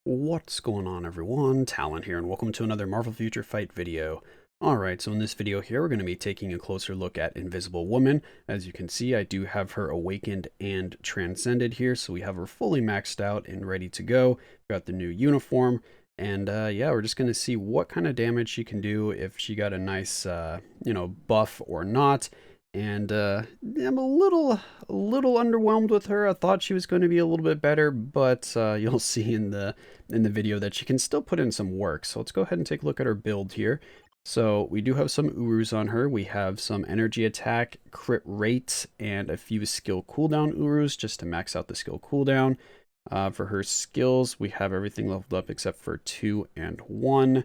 What's going on, everyone? Talen here, and welcome to another Marvel Future Fight video. Alright, so in this video here, we're going to be taking a closer look at Invisible Woman. As you can see, I do have her awakened and transcended here, so we have her fully maxed out and ready to go. Got the new uniform, and yeah, we're just going to see what kind of damage she can do, if she got a nice, buff or not. And I'm a little underwhelmed with her. I thought she was going to be a little bit better, but you'll see in the video that she can still put in some work. So let's go ahead and take a look at her build here. So we do have some Urus on her. We have some energy attack, crit rate, and a few skill cooldown Urus just to max out the skill cooldown. For her skills, we have everything leveled up except for 2 and 1.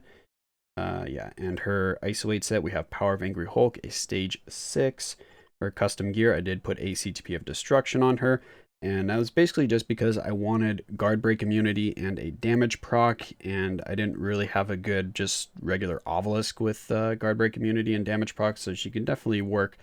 Yeah, and her isolate set, we have Power of Angry Hulk, a stage 6. Her custom gear, I did put a CTP of Destruction on her, and that was basically just because I wanted guard break immunity and a damage proc, and I didn't really have a good just regular obelisk with guard break immunity and damage proc, so she can definitely work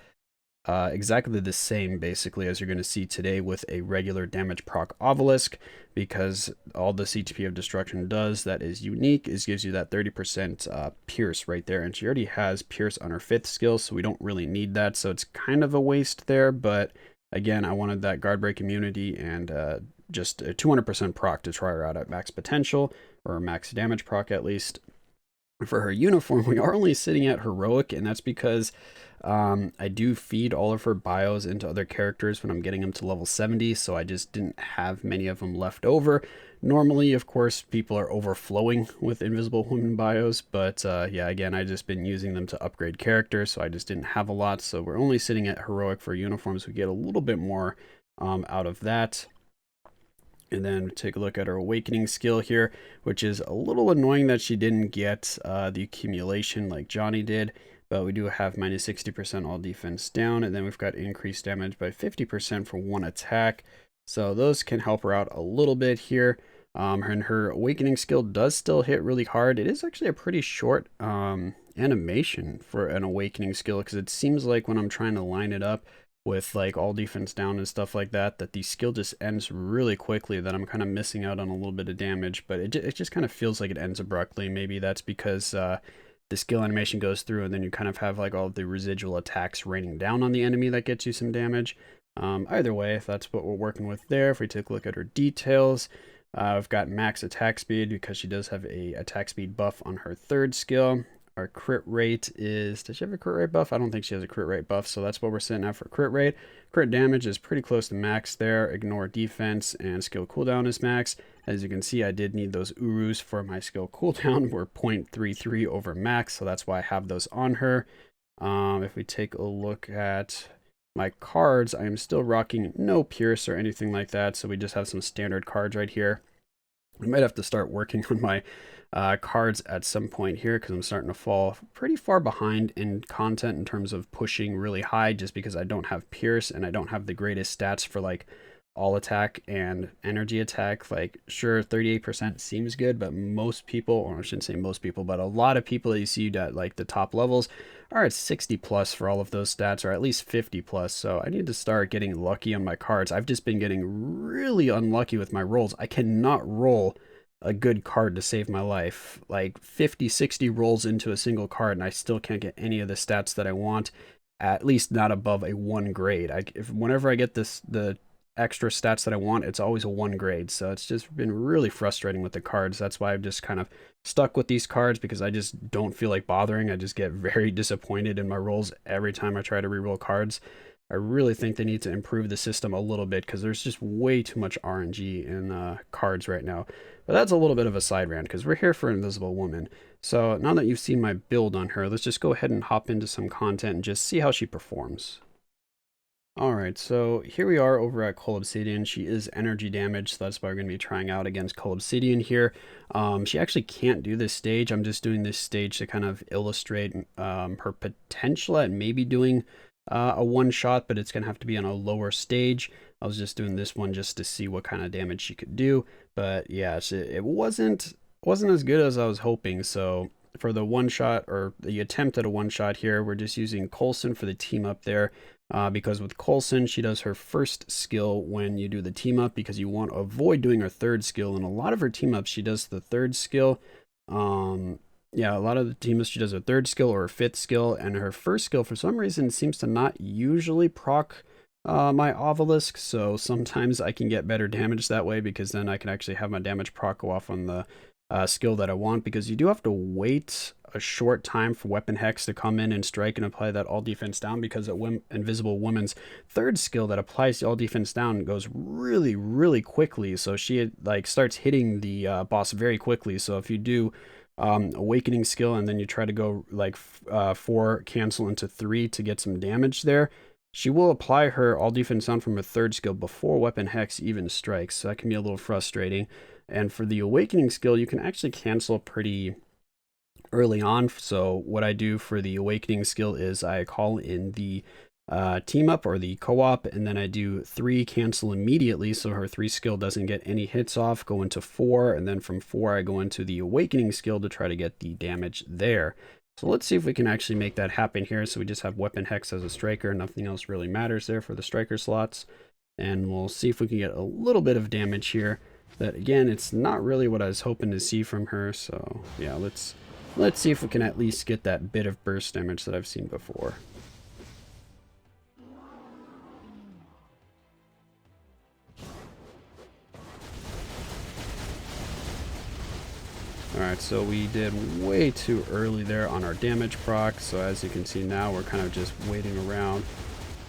exactly the same basically as you're going to see today with a regular damage proc obelisk, because all the CTP of Destruction does that is unique is gives you that 30% pierce right there, and she already has pierce on her 5th skill, so we don't really need that, so it's kind of a waste there. But again, I wanted that guard break immunity and just a 200% proc to try her out at max potential, or max damage proc at least. For her uniform, we are only sitting at heroic, and that's because I do feed all of her bios into other characters when I'm getting them to level 70, so I just didn't have many of them left over. Normally, of course, people are overflowing with Invisible Woman bios, but yeah, again, I just been using them to upgrade characters, so I just didn't have a lot, so we're only sitting at heroic for uniforms. We get a little bit more out of that. And then take a look at her awakening skill here, which is a little annoying that she didn't get the accumulation like Johnny did. But we do have minus 60% all defense down, and then we've got increased damage by 50% for one attack. So those can help her out a little bit here. And her awakening skill does still hit really hard. It is actually a pretty short animation for an awakening skill, because it seems like when I'm trying to line it up with like all defense down and stuff like that, that the skill just ends really quickly, that I'm kind of missing out on a little bit of damage. But it just kind of feels like it ends abruptly. Maybe that's because the skill animation goes through, and then you kind of have like all of the residual attacks raining down on the enemy that gets you some damage. Either way, if that's what we're working with there. If we take a look at her details, I've got max attack speed because she does have a attack speed buff on her 3rd skill. Our crit rate is, does she have a crit rate buff? I don't think she has a crit rate buff, so that's what we're sitting at for crit rate. Crit damage is pretty close to max there. Ignore defense, and skill cooldown is max. As you can see, I did need those Urus for my skill cooldown. We're 0.33 over max, so that's why I have those on her. If we take a look at my cards, I am still rocking no pierce or anything like that, so we just have some standard cards right here. I might have to start working on my cards at some point here, because I'm starting to fall pretty far behind in content in terms of pushing really high, just because I don't have pierce and I don't have the greatest stats for like all attack and energy attack. Like, sure, 38% seems good, but most people, or I shouldn't say most people, but a lot of people that you see at like the top levels are at 60 plus for all of those stats, or at least 50 plus. So I need to start getting lucky on my cards. I've just been getting really unlucky with my rolls. I cannot roll a good card to save my life. Like 50-60 rolls into a single card, and I still can't get any of the stats that I want, at least not above a 1 grade. Whenever I get the extra stats that I want, it's always a 1 grade, so it's just been really frustrating with the cards. That's why I've just kind of stuck with these cards, because I just don't feel like bothering. I just get very disappointed in my rolls every time I try to reroll cards. I really think they need to improve the system a little bit, because there's just way too much RNG in cards right now. But that's a little bit of a side rant, because we're here for Invisible Woman. So now that you've seen my build on her, let's just go ahead and hop into some content and just see how she performs. Alright, so here we are over at Obsidian. She is energy damage, so that's why we're going to be trying out against Obsidian here. She actually can't do this stage. I'm just doing this stage to kind of illustrate her potential at maybe doing a one-shot, but it's going to have to be on a lower stage. I was just doing this one just to see what kind of damage she could do. But yeah, it wasn't as good as I was hoping, so for the one-shot, or the attempt at a one-shot here, we're just using Coulson for the team up there. because with Coulson, she does her first skill when you do the team up, because you want to avoid doing her third skill. And a lot of her team ups, she does the third skill. Yeah, a lot of the team ups, she does her third skill or her fifth skill, and her first skill, for some reason, seems to not usually proc my obelisk. So sometimes I can get better damage that way, because then I can actually have my damage proc go off on the skill that I want, because you do have to wait a short time for Weapon Hex to come in and strike and apply that all defense down, because Invisible Woman's third skill that applies to all defense down goes really, really quickly. So she like starts hitting the boss very quickly. So if you do Awakening skill and then you try to go like 4 cancel into 3 to get some damage there, she will apply her all defense down from her third skill before Weapon Hex even strikes. So that can be a little frustrating. And for the Awakening skill, you can actually cancel pretty early on. So what I do for the Awakening skill is I call in the team up or the co-op, and then I do 3 cancel immediately, so her 3 skill doesn't get any hits off, go into 4, and then from 4 I go into the Awakening skill to try to get the damage there. So let's see if we can actually make that happen here. So we just have Weapon Hex as a striker, nothing else really matters there for the striker slots, and we'll see if we can get a little bit of damage here. But again, it's not really what I was hoping to see from her, so yeah, let's see if we can at least get that bit of burst damage that I've seen before. Alright, so we did way too early there on our damage proc, so as you can see now we're kind of just waiting around.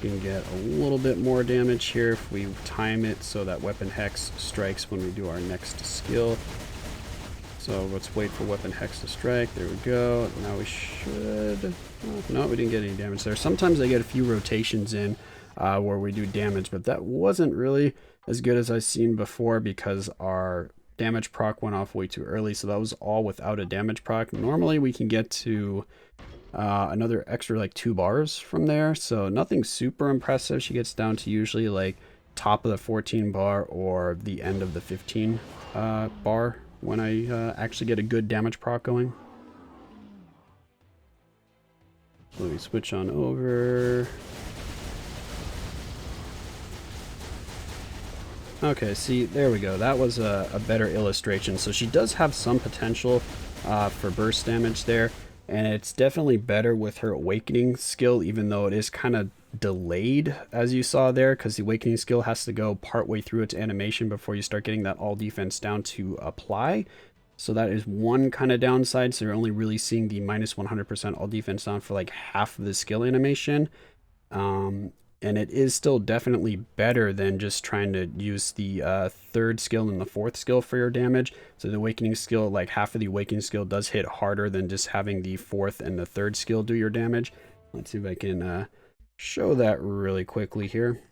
We can get a little bit more damage here if we time it so that Weapon Hex strikes when we do our next skill. So let's wait for Weapon Hex to strike. There we go. Now we should... Oh, no, we didn't get any damage there. Sometimes I get a few rotations in where we do damage, but that wasn't really as good as I've seen before because our damage proc went off way too early. So that was all without a damage proc. Normally we can get to another extra like 2 bars from there. So nothing super impressive. She gets down to usually like top of the 14 bar or the end of the 15 bar when I actually get a good damage proc going. Let me switch on over. Okay, see, there we go. That was a better illustration. So she does have some potential for burst damage there, and it's definitely better with her Awakening skill, even though it is kind of delayed, as you saw there, because the Awakening skill has to go partway through its animation before you start getting that all defense down to apply. So that is one kind of downside. So you're only really seeing the minus 100% all defense down for like half of the skill animation. And it is still definitely better than just trying to use the third skill and the fourth skill for your damage. So the Awakening skill, like half of the Awakening skill does hit harder than just having the fourth and the third skill do your damage. Let's see if I can show that really quickly here.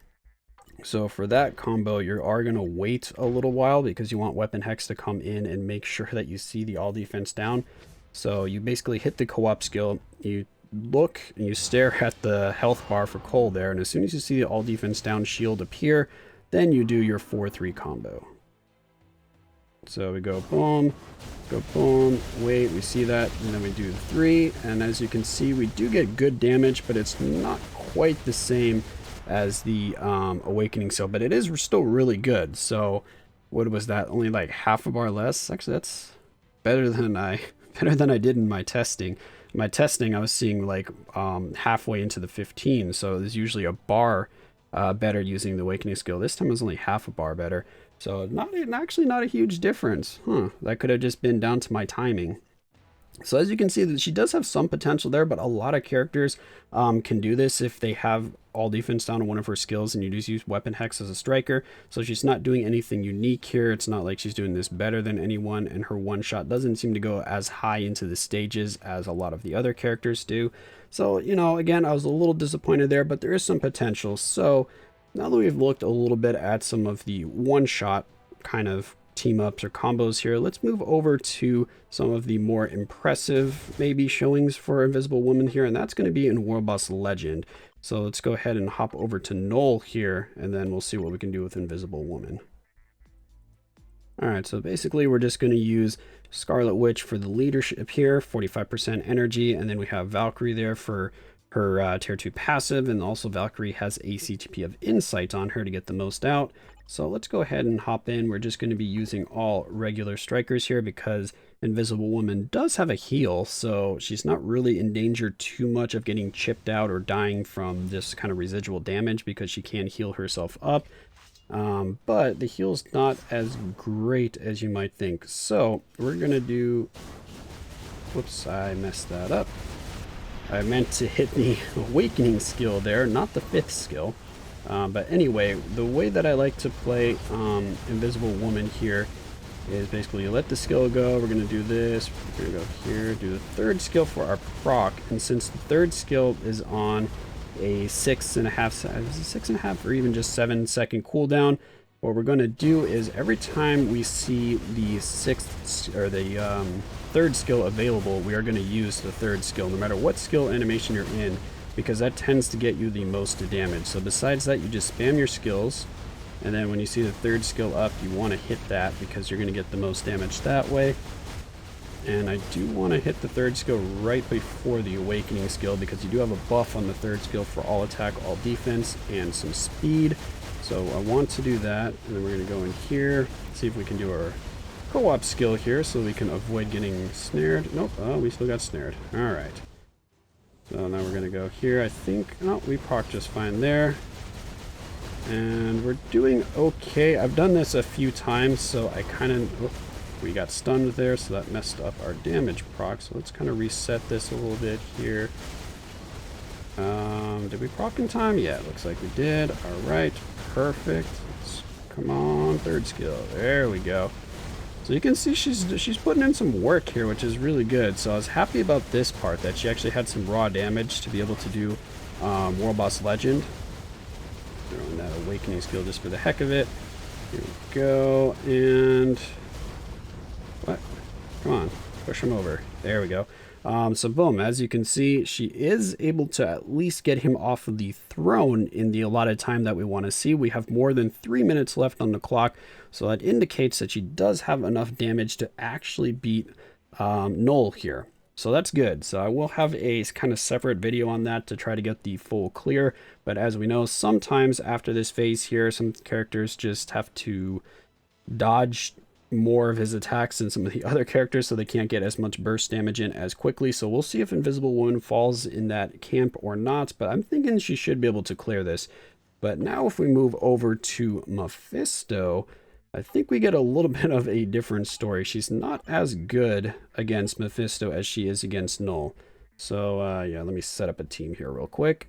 So for that combo, you are going to wait a little while because you want Weapon Hex to come in and make sure that you see the all defense down. So you basically hit the co-op skill, you look and you stare at the health bar for Cole there, and as soon as you see the all defense down shield appear, then you do your 4-3 combo. So we go boom, wait, we see that, and then we do the 3, and as you can see, we do get good damage, but it's not quite the same as the Awakening skill, but it is still really good. So what was that, only like half a bar less? Actually, that's better than I did in my testing. In my testing, I was seeing like halfway into the 15, so there's usually a bar better using the Awakening skill. This time it was only half a bar better, so actually not a huge difference. That could have just been down to my timing. So as you can see, that she does have some potential there, but a lot of characters can do this if they have all defense down on one of her skills and you just use Weapon Hex as a striker. So she's not doing anything unique here. It's not like she's doing this better than anyone, and her one shot doesn't seem to go as high into the stages as a lot of the other characters do. So, you know, again, I was a little disappointed there, but there is some potential. So now that we've looked a little bit at some of the one shot kind of team ups or combos here, let's move over to some of the more impressive maybe showings for Invisible Woman here, and that's going to be in World Boss Legend. So let's go ahead and hop over to Null here, and then we'll see what we can do with Invisible Woman. Alright, so basically we're just going to use Scarlet Witch for the leadership here, 45% energy, and then we have Valkyrie there for her tier 2 passive, and also Valkyrie has a CTP of Insight on her to get the most out. So let's go ahead and hop in. We're just going to be using all regular strikers here because Invisible Woman does have a heal, so she's not really in danger too much of getting chipped out or dying from this kind of residual damage because she can heal herself up. But the heal's not as great as you might think. So we're going to do... Whoops, I messed that up. I meant to hit the Awakening skill there, not the 5th skill. But anyway, the way that I like to play Invisible Woman here is basically you let the skill go. We're going to do this. We're going to go here, do the 3rd skill for our proc. And since the 3rd skill is on a 6.5 or even just 7-second cooldown, what we're going to do is every time we see the 6th or the 3rd skill available, we are going to use the 3rd skill, no matter what skill animation you're in, because that tends to get you the most damage. So besides that, you just spam your skills, and then when you see the 3rd skill up, you want to hit that because you're going to get the most damage that way. And I do want to hit the 3rd skill right before the Awakening skill because you do have a buff on the 3rd skill for all attack, all defense, and some speed. So I want to do that, and then we're going to go in here, see if we can do our co-op skill here so we can avoid getting snared. Nope, oh, we still got snared. Alright. So now we're going to go here. I think, oh, we proc just fine there. And we're doing okay. I've done this a few times, so I kind of, we got stunned there, so that messed up our damage proc. So let's kind of reset this a little bit here. Did we proc in time? Yeah, it looks like we did. Alright, perfect. Come on, 3rd skill. There we go. So you can see she's putting in some work here, which is really good. So I was happy about this part, that she actually had some raw damage to be able to do World Boss Legend. Throwing that Awakening skill just for the heck of it. Here we go, and... What? Come on, push him over. There we go. So boom, as you can see, she is able to at least get him off of the throne in the allotted time that we want to see. We have more than 3 minutes left on the clock, so that indicates that she does have enough damage to actually beat Null here. So that's good. So I will have a kind of separate video on that to try to get the full clear. But as we know, sometimes after this phase here, some characters just have to dodge more of his attacks than some of the other characters, so they can't get as much burst damage in as quickly. So we'll see if Invisible Woman falls in that camp or not, but I'm thinking she should be able to clear this. But now if we move over to Mephisto, I think we get a little bit of a different story. She's not as good against Mephisto as she is against Null. So yeah, let me set up a team here real quick.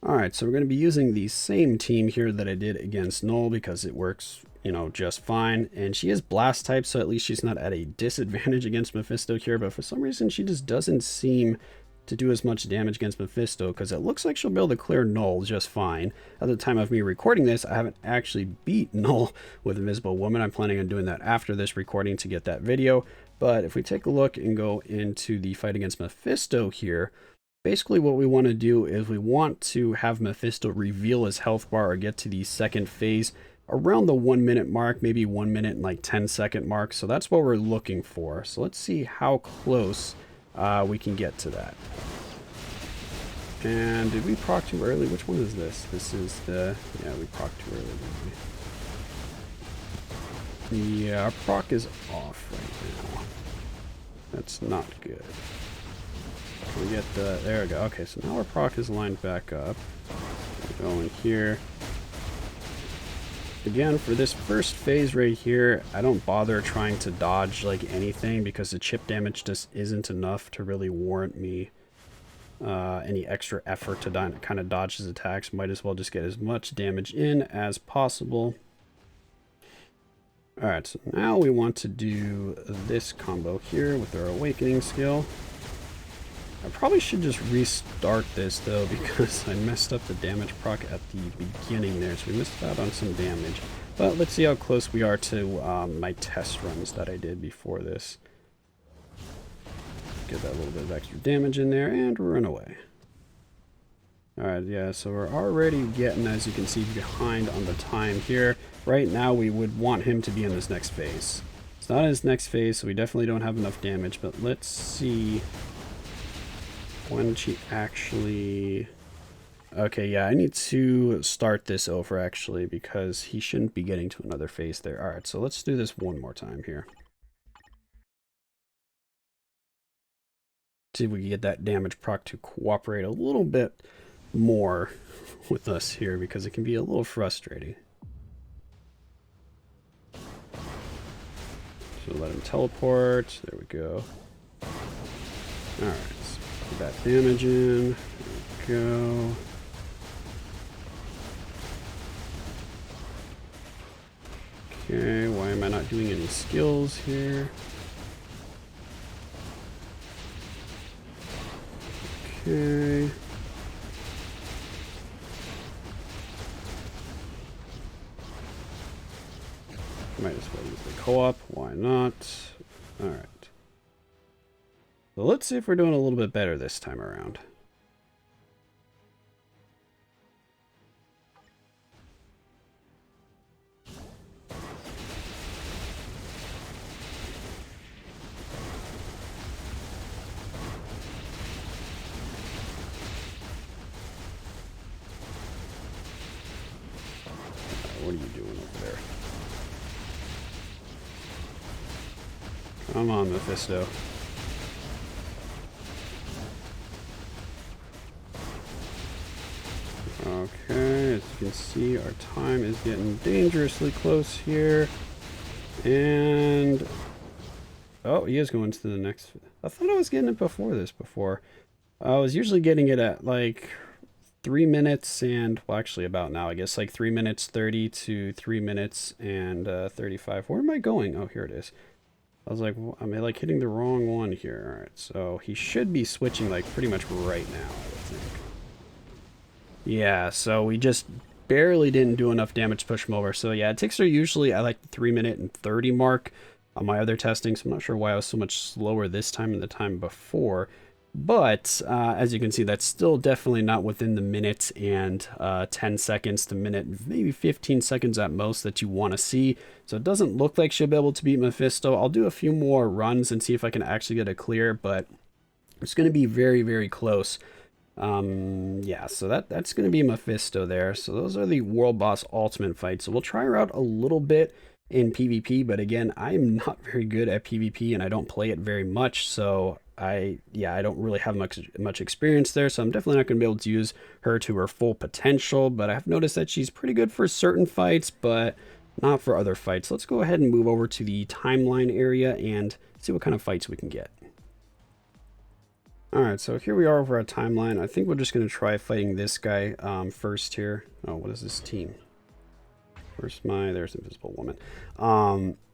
Alright, so we're going to be using the same team here that I did against Null because it works, you know, just fine. And she is blast type, so at least she's not at a disadvantage against Mephisto here. But for some reason, she just doesn't seem to do as much damage against Mephisto because it looks like she'll be able to clear Null just fine. At the time of me recording this, I haven't actually beat Null with Invisible Woman. I'm planning on doing that after this recording to get that video. But if we take a look and go into the fight against Mephisto here, basically what we want to do is we want to have Mephisto reveal his health bar or get to the second phase around the 1 minute mark, maybe 1 minute and like 10-second mark. So that's what we're looking for. So let's see how close we can get to that. And did we proc too early? Which one is this? This is the, yeah, we proc too early, didn't we? Yeah, our proc is off right now. That's not good. We get the, there we go. Okay, so now our proc is lined back up. We're going here. Again, for this first phase right here, I don't bother trying to dodge like anything because the chip damage just isn't enough to really warrant me any extra effort to kind of dodge his attacks. Might as well just get as much damage in as possible. Alright, so now we want to do this combo here with our Awakening skill. I probably should just restart this though because I messed up the damage proc at the beginning there, so we missed out on some damage. But let's see how close we are to my test runs that I did before this. Get that little bit of extra damage in there and run away. Alright, yeah, so we're already getting, as you can see, behind on the time here. Right now we would want him to be in this next phase. It's not in his next phase, so we definitely don't have enough damage, but let's see When did she actually... Okay, yeah, I need to start this over, actually, because he shouldn't be getting to another phase there. Alright, so let's do this one more time here. See if we can get that damage proc to cooperate a little bit more with us here, because it can be a little frustrating. So let him teleport. There we go. Alright, let's put that damage in. There we go. Okay, why am I not doing any skills here? Okay. Might as well use the co-op. Why not? Alright. So let's see if we're doing a little bit better this time around. What are you doing over there? Come on, Mephisto. Okay, as you can see, our time is getting dangerously close here. And... oh, he is going to the next... I thought I was getting it before this before. I was usually getting it at, like, 3 minutes and... well, actually, about now, I guess, like 3 minutes 30 to 3 minutes and 35. Where am I going? Oh, here it is. I was like, well, am I, like, hitting the wrong one here? Alright, so he should be switching, like, pretty much right now, I would think. Yeah, so we just barely didn't do enough damage to push him over. So yeah, it takes her usually at like the 3 minute and 30 mark on my other testing. So I'm not sure why I was so much slower this time than the time before. But as you can see, that's still definitely not within the minute and 10 seconds to minute, maybe 15 seconds at most that you want to see. So it doesn't look like she'll be able to beat Mephisto. I'll do a few more runs and see if I can actually get a clear, but it's going to be very, very close. Yeah, so that's going to be Mephisto there. So those are the World Boss Ultimate fights. So we'll try her out a little bit in PvP, but again, I am not very good at PvP and I don't play it very much, so I don't really have much experience there, so I'm definitely not going to be able to use her to her full potential, but I've noticed that she's pretty good for certain fights, but not for other fights. Let's go ahead and move over to the timeline area and see what kind of fights we can get. Alright, so here we are over our timeline. I think we're just going to try fighting this guy first here. Oh, what is this team? There's Invisible Woman.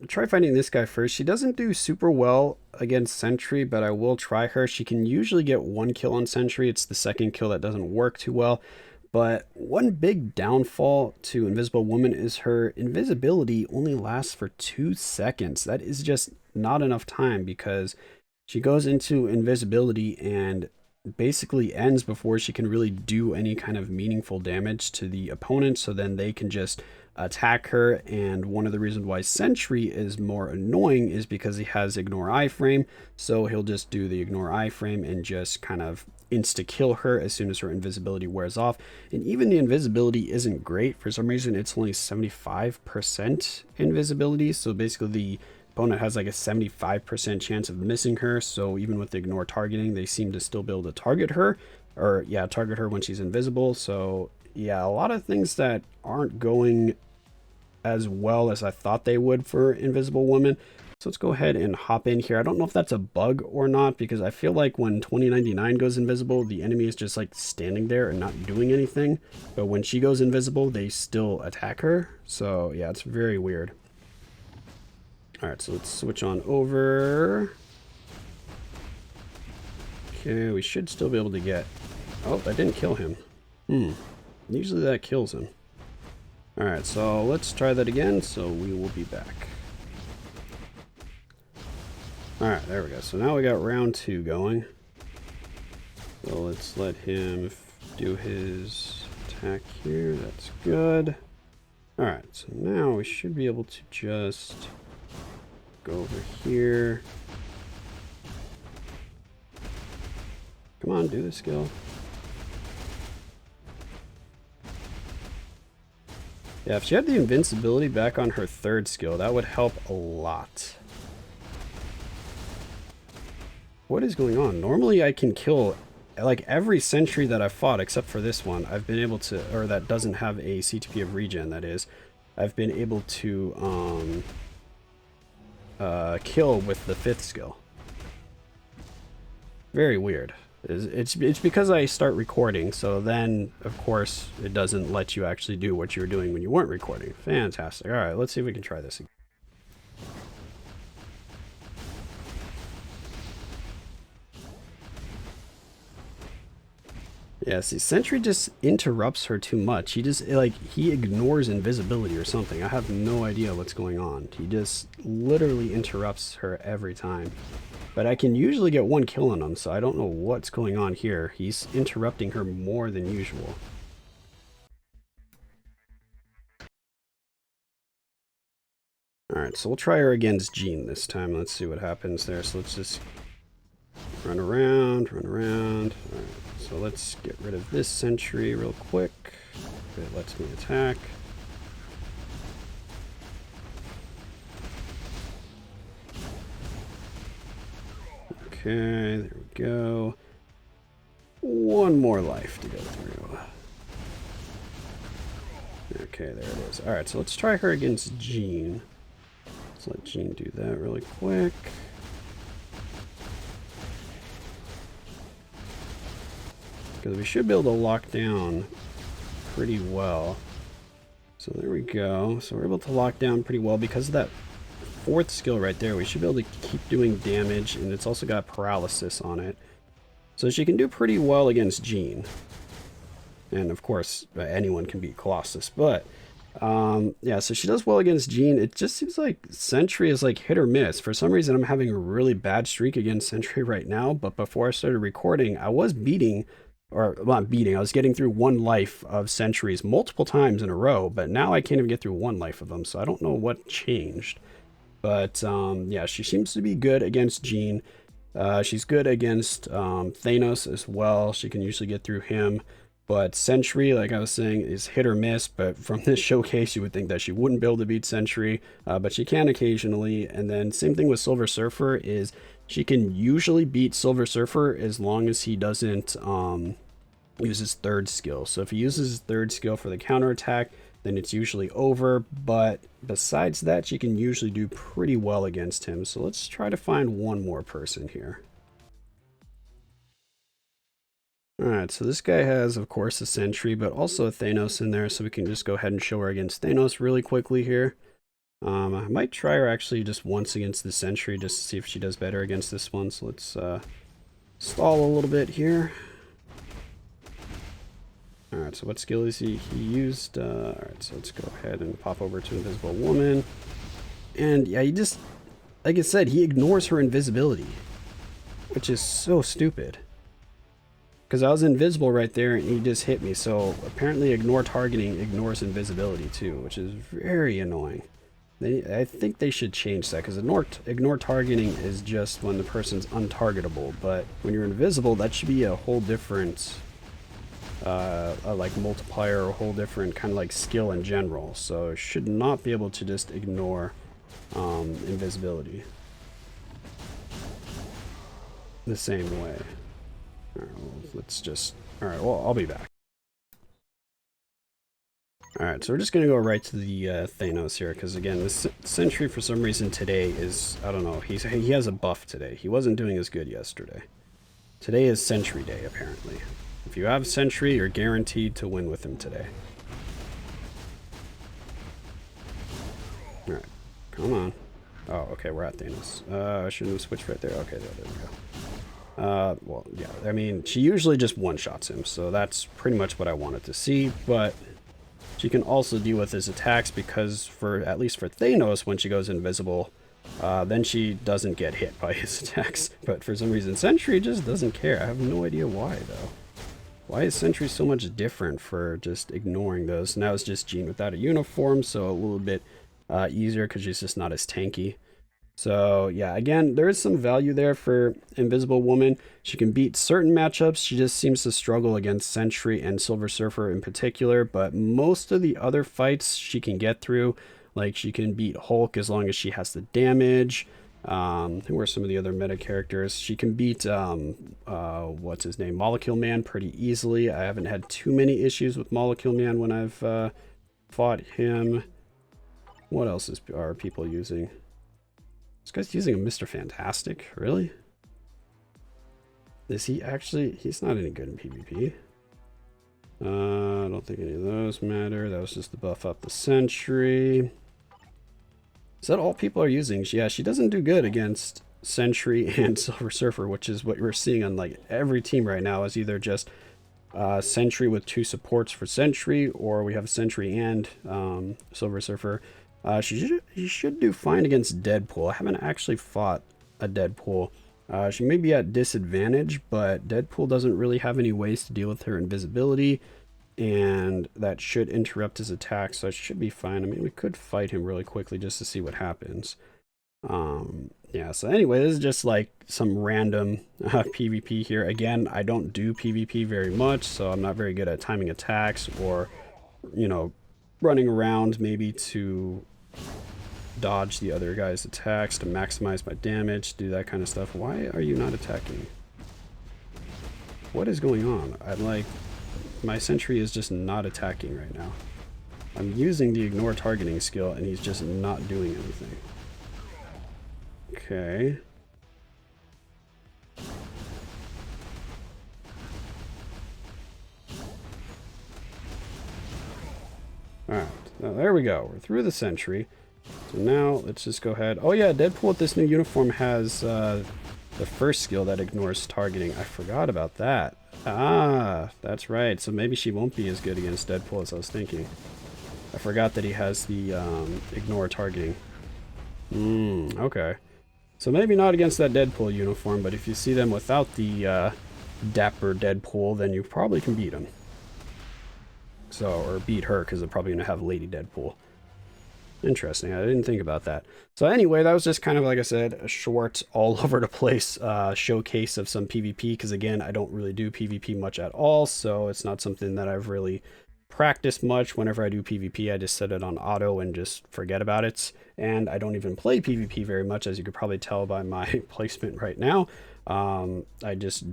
Try fighting this guy first. She doesn't do super well against Sentry, but I will try her. She can usually get 1 kill on Sentry. It's the second kill that doesn't work too well. But one big downfall to Invisible Woman is her invisibility only lasts for 2 seconds. That is just not enough time because she goes into invisibility and basically ends before she can really do any kind of meaningful damage to the opponent, so then they can just attack her. And one of the reasons why Sentry is more annoying is because he has Ignore Iframe, so he'll just do the Ignore Iframe and just kind of insta-kill her as soon as her invisibility wears off. And even the invisibility isn't great. For some reason, it's only 75% invisibility, so basically the opponent has like a 75% chance of missing her, so even with the ignore targeting, they seem to still be able to target her, or yeah, target her when she's invisible. So yeah, a lot of things that aren't going as well as I thought they would for Invisible Woman. So let's go ahead and hop in here. I don't know if that's a bug or not, because I feel like when 2099 goes invisible, the enemy is just like standing there and not doing anything, but when she goes invisible, they still attack her. So yeah, it's very weird. Alright, so let's switch on over. Okay, we should still be able to get... oh, that didn't kill him. Usually that kills him. Alright, so let's try that again, so we will be back. Alright, there we go. So now we got round 2 going. So let's let him do his attack here. That's good. Alright, so now we should be able to just... go over here. Come on, do the skill. Yeah, if she had the invincibility back on her third skill, that would help a lot. What is going on? Normally I can kill, like, every sentry that I've fought except for this one. I've been able to, or that doesn't have a CTP of regen, that is. I've been able to kill with the fifth skill. Very weird. It's because I start recording, so then, of course, it doesn't let you actually do what you were doing when you weren't recording. Fantastic. Alright, let's see if we can try this again. Yeah, see, Sentry just interrupts her too much. He just, like, he ignores invisibility or something. I have no idea what's going on. He just literally interrupts her every time. But I can usually get one kill on him, so I don't know what's going on here. He's interrupting her more than usual. Alright, so we'll try her against Jean this time. Let's see what happens there. So let's just run around, run around. Alright, so let's get rid of this sentry real quick. It lets me attack. Okay, there we go. One more life to go through. Okay, there it is. Alright, so let's try her against Jean. Let's let Jean do that really quick. Because we should be able to lock down pretty well. So there we go. So we're able to lock down pretty well because of that fourth skill right there. We should be able to keep doing damage, and it's also got paralysis on it. So she can do pretty well against Jean. And of course, anyone can beat Colossus. But yeah, so she does well against Jean. It just seems like Sentry is like hit or miss. For some reason, I'm having a really bad streak against Sentry right now. But before I started recording, I was beating, or well, not beating, I was getting through one life of Sentries multiple times in a row. But now I can't even get through one life of them. So I don't know what changed. But yeah, she seems to be good against Jean. She's good against Thanos as well. She can usually get through him. But Sentry, like I was saying, is hit or miss. But from this showcase, you would think that she wouldn't be able to beat Sentry. But she can occasionally. And then same thing with Silver Surfer is she can usually beat Silver Surfer as long as he doesn't use his third skill. So if he uses his third skill for the counterattack, then it's usually over. But besides that, she can usually do pretty well against him. So let's try to find one more person here. Alright, so this guy has, of course, a Sentry, but also a Thanos in there, so we can just go ahead and show her against Thanos really quickly here. I might try her actually just once against the Sentry, just to see if she does better against this one. So let's stall a little bit here. Alright, so what skill is he used? Alright, so let's go ahead and pop over to Invisible Woman. And yeah, he just, like I said, he ignores her invisibility, which is so stupid. Because I was invisible right there and he just hit me. So apparently ignore targeting ignores invisibility too, which is very annoying. I think they should change that, because ignore targeting is just when the person's untargetable. But when you're invisible, that should be a whole different like multiplier, or a whole different kind of like skill in general. So should not be able to just ignore invisibility the same way. Alright, well, let's just... Alright, well, I'll be back. Alright, so we're just going to go right to the Thanos here, because again, this Sentry for some reason today is... I don't know, he has a buff today. He wasn't doing as good yesterday. Today is Sentry Day, apparently. If you have Sentry, you're guaranteed to win with him today. Alright, come on. Oh, okay, we're at Thanos. I shouldn't have switched right there. Okay, there we go. Well, yeah, I mean, she usually just one-shots him, so that's pretty much what I wanted to see, but she can also deal with his attacks because, at least for Thanos, when she goes invisible, then she doesn't get hit by his attacks. But for some reason, Sentry just doesn't care. I have no idea why, though. Why is Sentry so much different for just ignoring those? Now it's just Jean without a uniform, so a little bit easier because she's just not as tanky. So yeah, again, there is some value there for Invisible Woman. She can beat certain matchups. She just seems to struggle against Sentry and Silver Surfer in particular, but most of the other fights she can get through. Like she can beat Hulk as long as she has the damage. Who are some of the other meta characters? She can beat what's his name, Molecule Man, pretty easily. I haven't had too many issues with Molecule Man when I've fought him. What else are people using? This guy's using a Mr. Fantastic, really? Is he actually? He's not any good in PvP. I don't think any of those matter. That was just to buff up the Sentry. Is that all people are using? Yeah, she doesn't do good against Sentry and Silver Surfer, which is what we're seeing on like every team right now, is either just Sentry with 2 supports for Sentry, or we have Sentry and Silver Surfer. She should do fine against Deadpool. I haven't actually fought a Deadpool. She may be at disadvantage, but Deadpool doesn't really have any ways to deal with her invisibility, and that should interrupt his attack, so it should be fine. I mean, we could fight him really quickly just to see what happens. Yeah, so anyway, this is just like some random PvP here. Again, I don't do PvP very much, so I'm not very good at timing attacks or, you know, running around maybe to dodge the other guy's attacks to maximize my damage, do that kind of stuff. Why are you not attacking? What is going on? I'm like, my Sentry is just not attacking right now. I'm using the ignore targeting skill and he's just not doing anything. Okay. Alright, now there we go. We're through the Sentry. So now let's just go ahead. Oh yeah, Deadpool with this new uniform has the first skill that ignores targeting. I forgot about that. Ah, that's right. So maybe she won't be as good against Deadpool as I was thinking. I forgot that he has the ignore targeting. Okay. So maybe not against that Deadpool uniform, but if you see them without the dapper Deadpool, then you probably can beat him. So, or beat her, because they're probably going to have Lady Deadpool. Interesting. I didn't think about that. So anyway, that was just kind of, like I said, a short, all over the place showcase of some PvP, because again, I don't really do PvP much at all, so it's not something that I've really practiced much. Whenever I do PvP, I just set it on auto and just forget about it, and I don't even play PvP very much, as you could probably tell by my placement right now. I just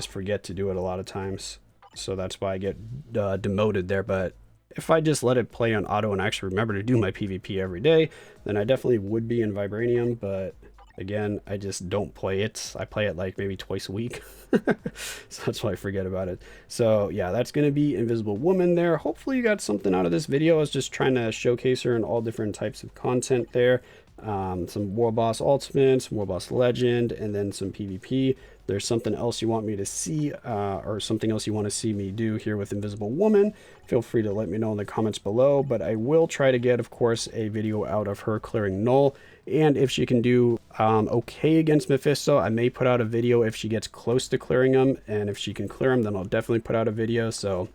forget to do it a lot of times, so that's why I get demoted there. But if I just let it play on auto and actually remember to do my PvP every day, then I definitely would be in Vibranium, but again, I just don't play it. I play it like maybe twice a week, so that's why I forget about it. So yeah, that's going to be Invisible Woman there. Hopefully you got something out of this video. I was just trying to showcase her in all different types of content there. Some War Boss Ultimates, War Boss Legend, and then some PvP. There's something else you want me to see, or something else you want to see me do here with Invisible Woman, feel free to let me know in the comments below. But I will try to get, of course, a video out of her clearing Null, and if she can do okay against Mephisto, I may put out a video if she gets close to clearing him, and if she can clear him, then I'll definitely put out a video. So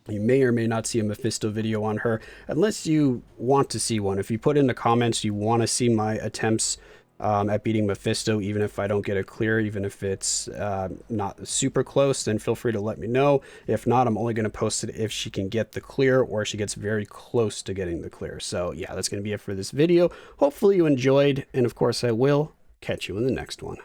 you may or may not see a Mephisto video on her, unless you want to see one. If you put in the comments you want to see my attempts at beating Mephisto, even if I don't get a clear, even if it's not super close, then feel free to let me know. If not, I'm only going to post it if she can get the clear, or she gets very close to getting the clear. So yeah, that's going to be it for this video. Hopefully you enjoyed, and of course I will catch you in the next one.